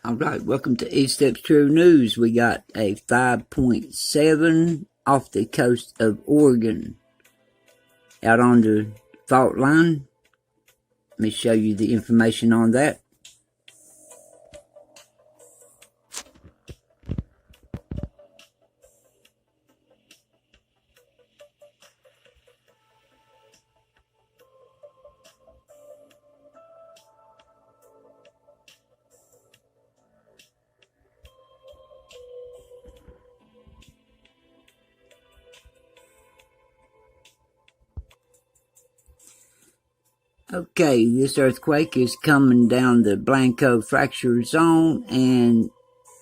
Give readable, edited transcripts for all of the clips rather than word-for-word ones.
Alright, welcome to East Steps True News. We got a 5.7 off the coast of Oregon, out on the fault line. Let me show you the information on that. Okay, this earthquake is coming down the Blanco fracture zone, and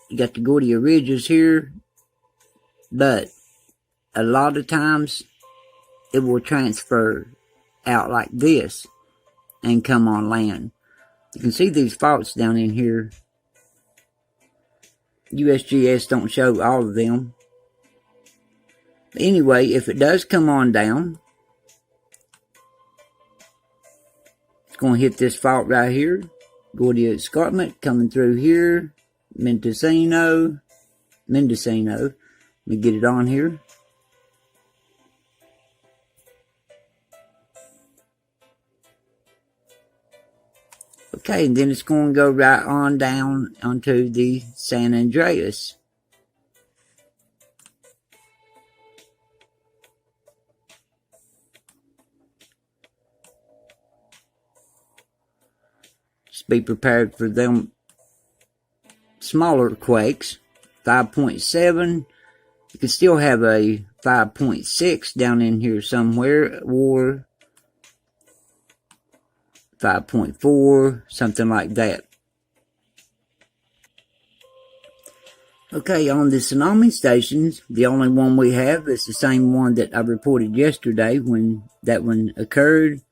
you got the Gordia ridges here, but a lot of times it will transfer out like this and come on land. You can see these faults down in here. USGS don't show all of them. But anyway, if it does come on down, it's going to hit this fault right here. Gordia Escarpment coming through here. Mendocino. Let me get it on here. Okay, and then it's going to go right on down onto the San Andreas. Just be prepared for them smaller quakes. 5.7. You could still have a 5.6 down in here somewhere, or 5.4, something like that. Okay, on the tsunami stations, the only one we have is the same one that I reported yesterday when that one occurred.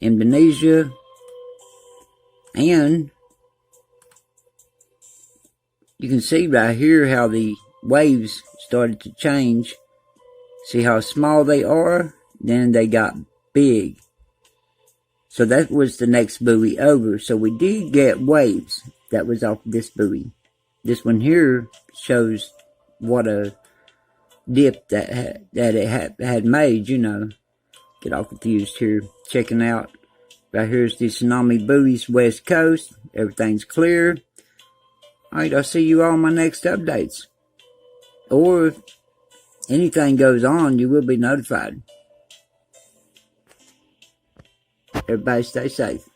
Indonesia. And you can see right here how the waves started to change. See how small they are? Then they got big. So that was the next buoy over. So we did get waves that was off this buoy. This one here shows what a dip that it had made, you know. Get all confused here. Checking out. Right here's the tsunami buoys, west coast. Everything's clear. Alright, I'll see you all on my next updates. Or if anything goes on, you will be notified. Everybody stay safe.